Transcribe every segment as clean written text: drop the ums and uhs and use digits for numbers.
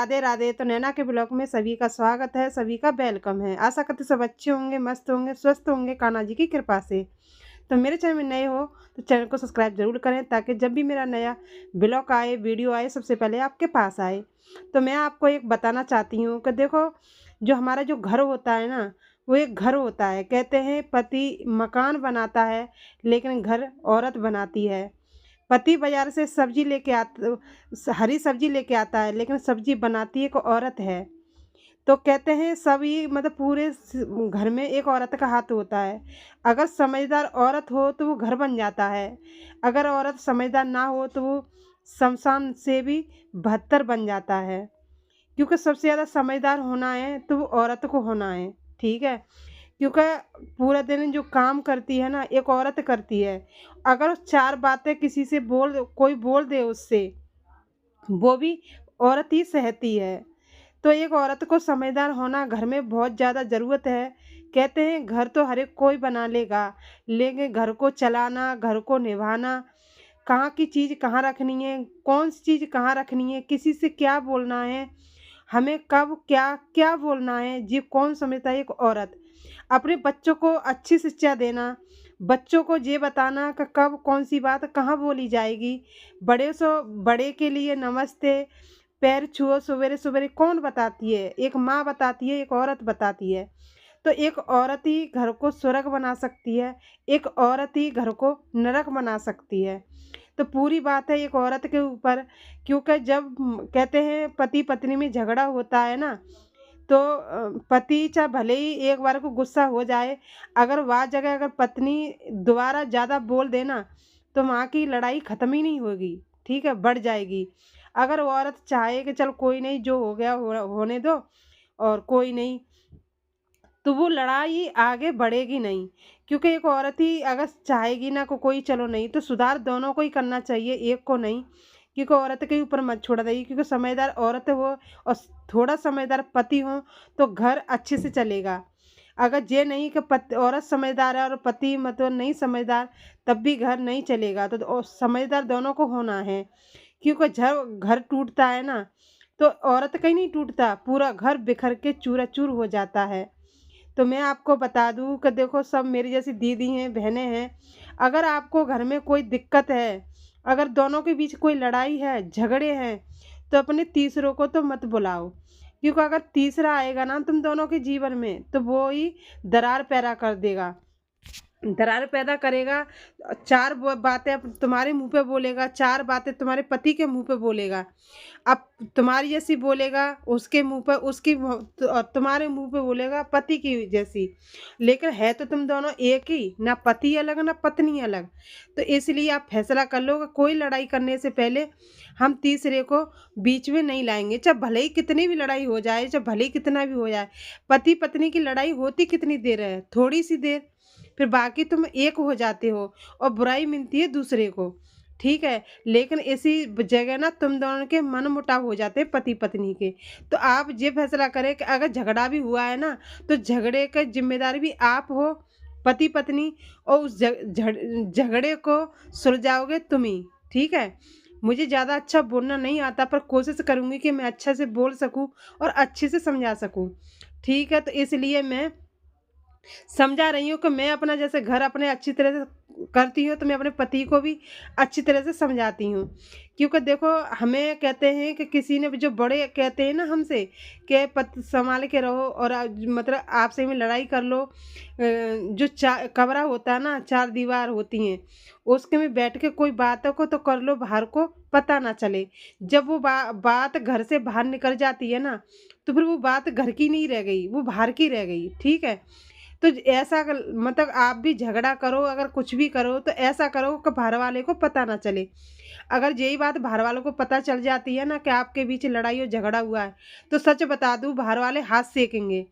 राधे राधे। तो नैना के ब्लॉग में सभी का स्वागत है, सभी का वेलकम है। आशा करते सब अच्छे होंगे, मस्त होंगे, स्वस्थ होंगे कान्हा जी की कृपा से। तो मेरे चैनल में नए हो तो चैनल को सब्सक्राइब जरूर करें, ताकि जब भी मेरा नया ब्लॉग आए, वीडियो आए, सबसे पहले आपके पास आए। तो मैं आपको एक बताना चाहती हूँ कि देखो, जो हमारा जो घर होता है ना, वो एक घर होता है। कहते हैं पति मकान बनाता है, लेकिन घर औरत बनाती है। पति बाजार से सब्जी लेके हरी सब्जी लेके आता है, लेकिन सब्जी बनाती एक औरत है। तो कहते हैं सभी मतलब पूरे घर में एक औरत का हाथ होता है। अगर समझदार औरत हो तो वो घर बन जाता है। अगर औरत समझदार ना हो तो वो शमशान से भी बदतर बन जाता है। क्योंकि सबसे ज़्यादा समझदार होना है तो वो औरत को होना है। ठीक है, क्योंकि पूरा दिन जो काम करती है ना, एक औरत करती है। अगर चार बातें किसी से कोई बोल दे उससे, वो भी औरत ही सहती है। तो एक औरत को समझदार होना घर में बहुत ज़्यादा ज़रूरत है। कहते हैं घर तो हर एक कोई बना लेगा, लेकिन घर को चलाना, घर को निभाना, कहाँ की चीज़ कहाँ रखनी है, कौन सी चीज़ कहाँ रखनी है, किसी से क्या बोलना है, हमें कब क्या क्या बोलना है, ये कौन समझता है? एक औरत। अपने बच्चों को अच्छी शिक्षा देना, बच्चों को ये बताना कि कब कौन सी बात कहाँ बोली जाएगी। बड़े के लिए नमस्ते, पैर छुओ सवेरे सवेरे कौन बताती है? एक माँ बताती है, एक औरत बताती है। तो एक औरत ही घर को स्वर्ग बना सकती है, एक औरत ही घर को नरक बना सकती है। तो पूरी बात है एक औरत के ऊपर। क्योंकि जब कहते हैं पति पत्नी में झगड़ा होता है ना, तो पति चाहे भले ही एक बार को गुस्सा हो जाए, अगर वह जगह अगर पत्नी दोबारा ज़्यादा बोल देना, तो वहाँ की लड़ाई ख़त्म ही नहीं होगी। ठीक है, बढ़ जाएगी। अगर वो औरत चाहे कि चल कोई नहीं, जो हो गया होने दो और कोई नहीं, तो वो लड़ाई आगे बढ़ेगी नहीं। क्योंकि एक औरत ही अगर चाहेगी ना को कोई चलो नहीं, तो सुधार दोनों को ही करना चाहिए, एक को नहीं। क्योंकि औरत के ऊपर मत छोड़ देगी, क्योंकि समझदार औरत हो और थोड़ा समझदार पति हो तो घर अच्छे से चलेगा। अगर ये नहीं कि औरत समझदार है और पति मतलब नहीं समझदार, तब भी घर नहीं चलेगा। तो समझदार दोनों को होना है। क्योंकि जब घर टूटता है ना, तो औरत का ही नहीं टूटता, पूरा घर बिखर के चूरा-चूर हो जाता है। तो मैं आपको बता दूँ कि देखो, सब मेरी जैसी दीदी हैं, बहनें हैं। अगर आपको घर में कोई दिक्कत है, अगर दोनों के बीच कोई लड़ाई है, झगड़े हैं, तो अपने तीसरों को तो मत बुलाओ। क्योंकि अगर तीसरा आएगा ना तुम दोनों के जीवन में, तो वो ही दरार पैदा कर देगा। दरार पैदा करेगा। चार बातें तुम्हारे मुंह पे बोलेगा, चार बातें तुम्हारे पति के मुंह पे बोलेगा। अब तुम्हारी जैसी बोलेगा उसके मुंह पे, और तुम्हारे मुंह पे बोलेगा पति की जैसी। लेकिन है तो तुम दोनों एक ही, ना पति अलग ना पत्नी अलग। तो इसलिए आप फैसला कर लो कि कोई लड़ाई करने से पहले हम तीसरे को बीच में नहीं लाएंगे। चाहे भले ही कितनी भी लड़ाई हो जाए, चाहे भले ही कितना भी हो जाए। पति पत्नी की लड़ाई होती कितनी देर है? थोड़ी सी देर। फिर बाकी तुम एक हो जाते हो और बुराई मिलती है दूसरे को। ठीक है, लेकिन इसी जगह ना तुम दोनों के मन मुटाव हो जाते हैं पति पत्नी के। तो आप ये फैसला करें कि अगर झगड़ा भी हुआ है ना, तो झगड़े का जिम्मेदार भी आप हो, पति पत्नी, और उस झगड़े को सुलझाओगे तुम ही। ठीक है, मुझे ज़्यादा अच्छा बोलना नहीं आता, पर कोशिश करूँगी कि मैं अच्छा से बोल सकूँ और अच्छे से समझा सकूँ। ठीक है, तो इसलिए मैं समझा रही हूँ कि मैं अपना जैसे घर अपने अच्छी तरह से करती हूँ, तो मैं अपने पति को भी अच्छी तरह से समझाती हूँ। क्योंकि देखो, हमें कहते हैं कि किसी ने भी, जो बड़े कहते हैं ना हमसे कि पत संभाल के रहो, और मतलब आपसे में लड़ाई कर लो। जो कमरा होता है ना, चार दीवार होती हैं, उसके में बैठ के कोई बातों को तो कर लो, बाहर को पता ना चले। जब वो बात घर से बाहर निकल जाती है ना, तो फिर वो बात घर की नहीं रह गई, वो बाहर की रह गई। ठीक है, तो ऐसा मतलब आप भी झगड़ा करो, अगर कुछ भी करो तो ऐसा करो कि बाहर वाले को पता ना चले। अगर यही बात बाहर वालों को पता चल जाती है ना कि आपके बीच लड़ाई और झगड़ा हुआ है, तो सच बता दूं, बाहर वाले हाथ सेकेंगे।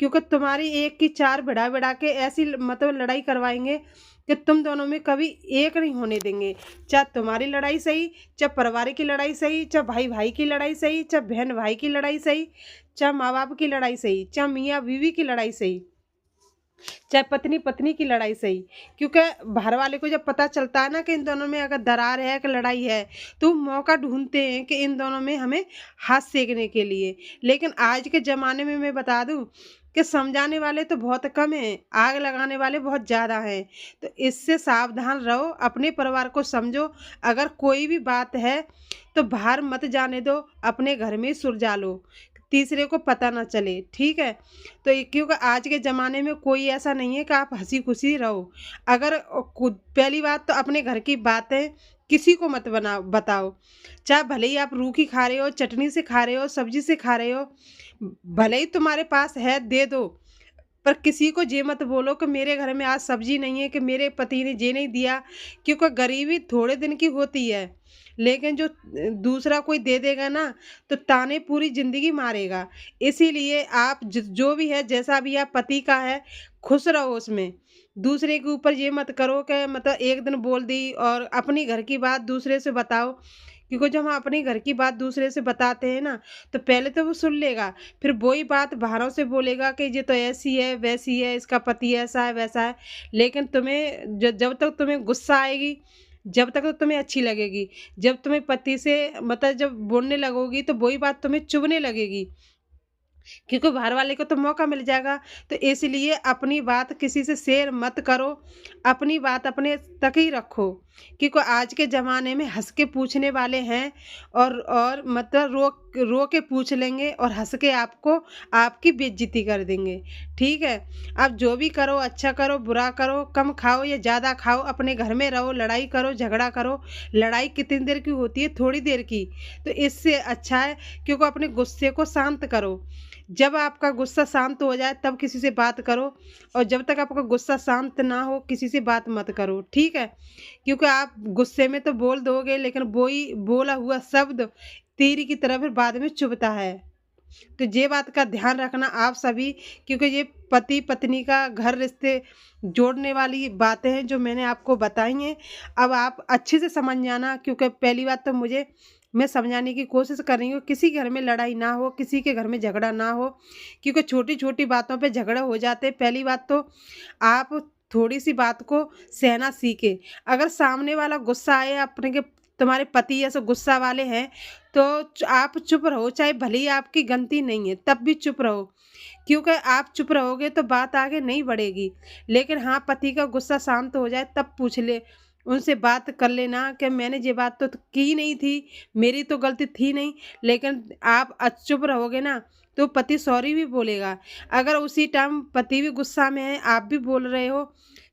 क्योंकि तुम्हारी एक की चार भिड़ा भिड़ा के ऐसी मतलब लड़ाई करवाएंगे कि तुम दोनों में कभी एक नहीं होने देंगे। चाहे तुम्हारी लड़ाई सही, चाहे परिवार की लड़ाई सही, चाहे भाई भाई की लड़ाई सही, चाहे बहन भाई की लड़ाई सही, चाहे माँ बाप की लड़ाई सही, चाहे मियाँ बीवी की लड़ाई सही। चाहे पत्नी पत्नी की लड़ाई सही, क्योंकि बाहर वाले को जब पता चलता है ना कि इन दोनों में अगर दरार है कि लड़ाई है, तो वो मौका ढूंढते हैं कि इन दोनों में हमें हाथ सेकने के लिए। लेकिन आज के ज़माने में मैं बता दूं कि समझाने वाले तो बहुत कम हैं, आग लगाने वाले बहुत ज़्यादा हैं। तो इससे सावधान रहो, अपने परिवार को समझो। अगर कोई भी बात है तो बाहर मत जाने दो, अपने घर में ही सुलझा लो, तीसरे को पता ना चले, ठीक है। तो क्योंकि आज के ज़माने में कोई ऐसा नहीं है कि आप हंसी खुशी रहो। अगर पहली बात तो अपने घर की बातें किसी को मत बताओ, चाहे भले ही आप रूखी खा रहे हो, चटनी से खा रहे हो, सब्जी से खा रहे हो, भले ही तुम्हारे पास है दे दो, पर किसी को ये मत बोलो कि मेरे घर में आज सब्जी नहीं है, कि मेरे पति ने ये नहीं दिया। क्योंकि गरीबी थोड़े दिन की होती है, लेकिन जो दूसरा कोई दे देगा ना, तो ताने पूरी जिंदगी मारेगा। इसीलिए आप जो भी है, जैसा भी आप पति का है, खुश रहो उसमें। दूसरे के ऊपर ये मत करो कि मतलब एक दिन बोल दी और अपनी घर की बात दूसरे से बताओ। क्योंकि जब हम अपनी घर की बात दूसरे से बताते हैं ना, तो पहले तो वो सुन लेगा, फिर वही बात बाहरों से बोलेगा कि ये तो ऐसी है वैसी है, इसका पति ऐसा है वैसा है। लेकिन तुम्हें जब तक तुम्हें गुस्सा आएगी, जब तक तो तुम्हें अच्छी लगेगी, जब तुम्हें पति से मतलब जब बोलने लगोगी तो वही बात तुम्हें चुभने लगेगी, क्योंकि बाहर वाले को तो मौका मिल जाएगा। तो इसलिए अपनी बात किसी से शेयर मत करो, अपनी बात अपने तक ही रखो। क्योंकि आज के ज़माने में हंस के पूछने वाले हैं, और मतलब रो रो के पूछ लेंगे और हंस के आपको आपकी बेइज्जती कर देंगे, ठीक है। आप जो भी करो, अच्छा करो बुरा करो, कम खाओ या ज़्यादा खाओ, अपने घर में रहो, लड़ाई करो झगड़ा करो। लड़ाई कितनी देर की होती है? थोड़ी देर की। तो इससे अच्छा है क्योंकि अपने गुस्से को शांत करो। जब आपका गुस्सा शांत हो जाए तब किसी से बात करो, और जब तक आपका गुस्सा शांत ना हो किसी से बात मत करो, ठीक है। क्योंकि आप गुस्से में तो बोल दोगे, लेकिन वही बोला हुआ शब्द तीर की तरह फिर बाद में चुभता है। तो ये बात का ध्यान रखना आप सभी, क्योंकि ये पति पत्नी का घर रिश्ते जोड़ने वाली बातें हैं जो मैंने आपको बताई हैं। अब आप अच्छे से समझ जाना, क्योंकि पहली बात तो मैं समझाने की कोशिश कर रही हूँ, किसी घर में लड़ाई ना हो, किसी के घर में झगड़ा ना हो। क्योंकि छोटी छोटी बातों पे झगड़ा हो जाते हैं। पहली बात तो आप थोड़ी सी बात को सहना सीखे। अगर सामने वाला गुस्सा आए, अपने के तुम्हारे पति ऐसे गुस्सा वाले हैं, तो आप चुप रहो, चाहे भले ही आपकी गलती नहीं है तब भी चुप रहो। क्योंकि आप चुप रहोगे तो बात आगे नहीं बढ़ेगी। लेकिन हाँ, पति का गुस्सा शांत हो जाए तब पूछ ले, उनसे बात कर लेना कि मैंने ये बात तो की नहीं थी, मेरी तो गलती थी नहीं। लेकिन आप चुप रहोगे ना, तो पति सॉरी भी बोलेगा। अगर उसी टाइम पति भी गुस्सा में है, आप भी बोल रहे हो,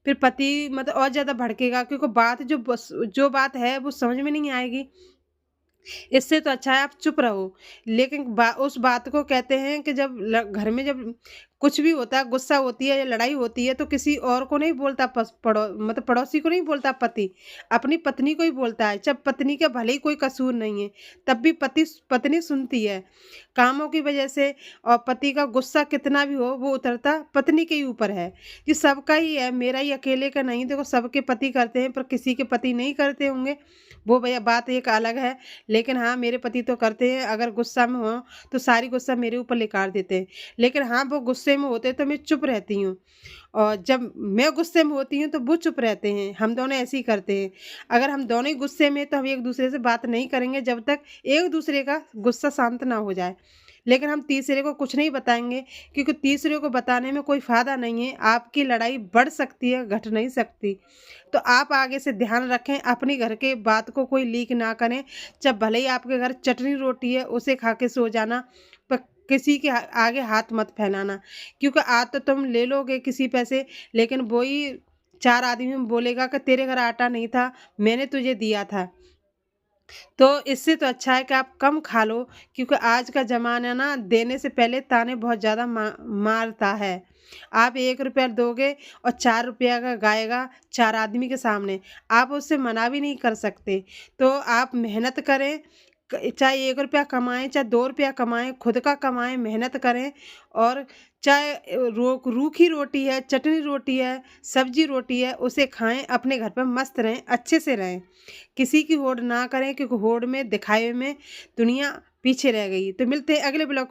फिर पति मतलब और ज़्यादा भड़केगा, क्योंकि बात जो बात है वो समझ में नहीं आएगी। इससे तो अच्छा है आप चुप रहो। लेकिन उस बात को कहते हैं कि जब घर में जब कुछ भी होता है, गुस्सा होती है या लड़ाई होती है, तो किसी और को नहीं बोलता, मतलब पड़ोसी को नहीं बोलता पति, अपनी पत्नी को ही बोलता है। जब पत्नी का भले ही कोई कसूर नहीं है, तब भी पत्नी सुनती है कामों की वजह से। और पति का गुस्सा कितना भी हो, वो उतरता पत्नी के ही ऊपर है। ये सबका ही है, मेरा ही अकेले का नहीं। देखो, सबके पति करते हैं, पर किसी के पति नहीं करते होंगे, वो भैया बात एक अलग है। लेकिन हाँ, मेरे पति तो करते हैं। अगर गुस्सा में हो तो सारी गुस्सा मेरे ऊपर लेकर देते हैं। लेकिन हाँ, वो गुस्से में होते हैं तो मैं चुप रहती हूँ, और जब मैं गुस्से में होती हूँ तो वो चुप रहते हैं। हम दोनों ऐसे ही करते हैं। अगर हम दोनों ही गुस्से में, तो हम एक दूसरे से बात नहीं करेंगे जब तक एक दूसरे का गुस्सा शांत ना हो जाए। लेकिन हम तीसरे को कुछ नहीं बताएंगे, क्योंकि तीसरे को बताने में कोई फ़ायदा नहीं है। आपकी लड़ाई बढ़ सकती है, घट नहीं सकती। तो आप आगे से ध्यान रखें, अपनी घर के बात को कोई लीक ना करें। जब भले ही आपके घर चटनी रोटी है, उसे खा के सो जाना, पर किसी के आगे हाथ मत फैलाना। क्योंकि आज तो तुम ले लोगे किसी पैसे, लेकिन वही 4 आदमी बोलेगा कि तेरे घर आटा नहीं था, मैंने तुझे दिया था। तो इससे तो अच्छा है कि आप कम खा लो, क्योंकि आज का ज़माना ना देने से पहले ताने बहुत ज़्यादा मारता है। आप 1 रुपया दोगे और 4 रुपया का गाएगा 4 आदमी के सामने, आप उससे मना भी नहीं कर सकते। तो आप मेहनत करें, चाहे 1 रुपया कमाएं, चाहे 2 रुपया कमाएं, खुद का कमाएं, मेहनत करें। और चाहे रूखी रोटी है, चटनी रोटी है, सब्जी रोटी है, उसे खाएं, अपने घर पर मस्त रहें, अच्छे से रहें। किसी की होड़ ना करें, क्योंकि होड़ में दिखावे में दुनिया पीछे रह गई। तो मिलते हैं अगले ब्लॉग में।